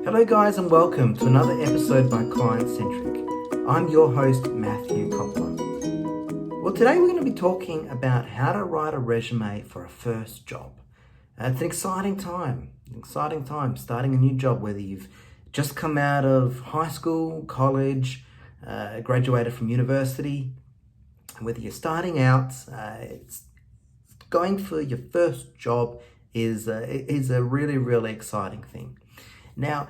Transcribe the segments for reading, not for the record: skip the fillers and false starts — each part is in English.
Hello guys and welcome to another episode by Client Centric. I'm your host Matthew Coppola. Well, today we're going to be talking about how to write a resume for a first job. It's an exciting time starting a new job, whether you've just come out of high school, college, graduated from university, whether you're starting out, it's going for your first job is a really exciting thing. Now,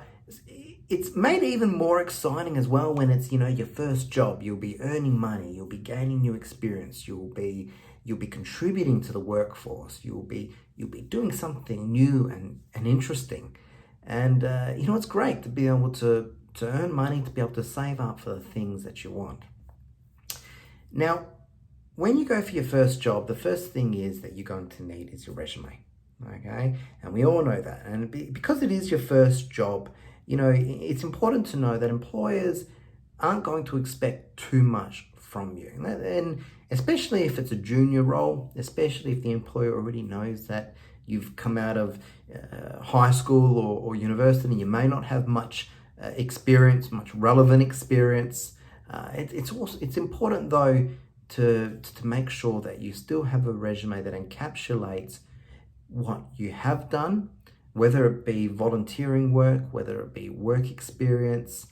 it's made even more exciting as well when it's, your first job. You'll be earning money, you'll be gaining new experience, you'll be contributing to the workforce, you'll be doing something new and interesting. And it's great to be able to earn money, to be able to save up for the things that you want. Now, when you go for your first job, the first thing is that you're going to need is your resume. Okay, and we all know that. And because it is your first job, it's important to know that employers aren't going to expect too much from you. And especially if it's a junior role, especially if the employer already knows that you've come out of high school or university, you may not have much experience, much relevant experience. It's important though to make sure that you still have a resume that encapsulates what you have done, whether it be volunteering work, whether it be work experience,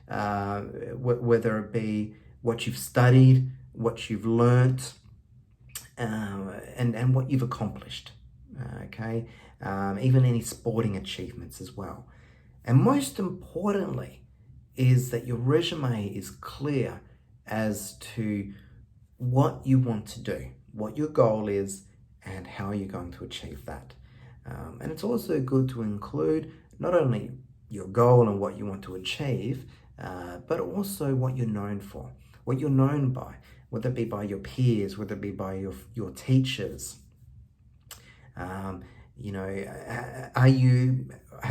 whether it be what you've studied, what you've learnt, and what you've accomplished. Okay, even any sporting achievements as well. And most importantly is that your resume is clear as to what you want to do, what your goal is, and how you're going to achieve that. And it's also good to include not only your goal and what you want to achieve, but also what you're known for, what you're known by, whether it be by your peers, whether it be by your teachers. Have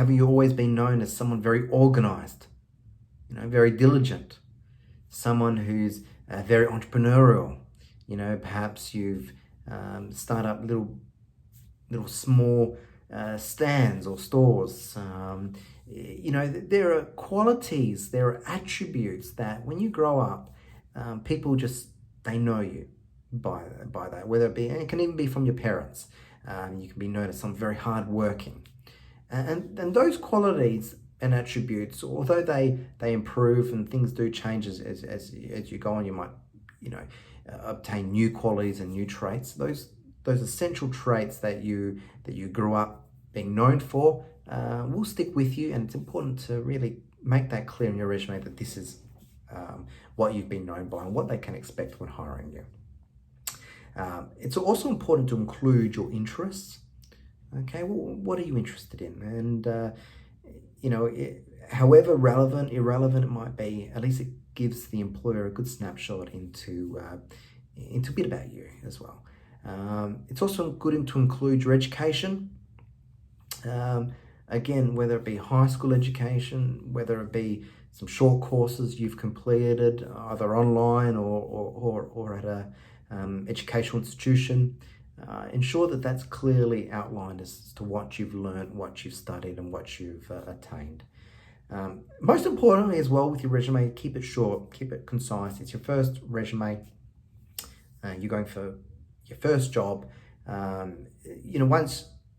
you always been known as someone very organized, very diligent, someone who's very entrepreneurial? Perhaps you've start up little small stands or stores. There are qualities, there are attributes that when you grow up, people they know you by that, whether it be, and it can even be from your parents. You can be known as someone very hardworking. And those qualities and attributes, although they improve and things do change as you go on, you might, obtain new qualities and new traits. Those essential traits that you grew up being known for will stick with you, and it's important to really make that clear in your resume that this is what you've been known by and what they can expect when hiring you. It's also important to include your interests. Okay, well, what are you interested in? And however relevant, irrelevant it might be, at least it gives the employer a good snapshot into a bit about you as well. It's also good to include your education. Again, whether it be high school education, whether it be some short courses you've completed, either online or at a educational institution. Ensure that that's clearly outlined as to what you've learned, what you've studied, and what you've attained. Most importantly as well with your resume, keep it short, keep it concise. It's your first resume. You're going for your first job.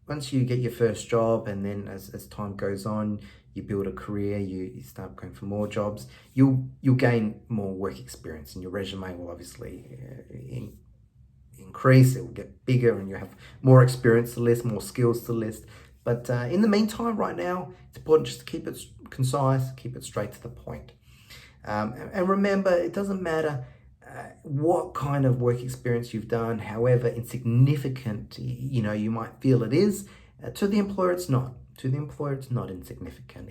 Once you get your first job, and then as time goes on, you build a career, you start going for more jobs, you'll gain more work experience, and your resume will obviously increase. It will get bigger, and you have more experience to list, more skills to list. But in the meantime, right now, it's important just to keep it concise, keep it straight to the point. And remember, it doesn't matter what kind of work experience you've done, however insignificant you might feel it is. To the employer, it's not. To the employer, it's not insignificant.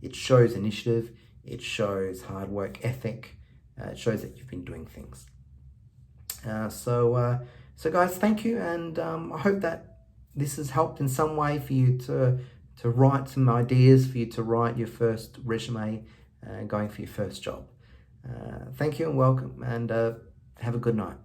It shows initiative, it shows hard work ethic, it shows that you've been doing things. So guys, thank you, and I hope that this has helped in some way for you to write some ideas, for you to write your first resume going for your first job. Thank you and welcome, and have a good night.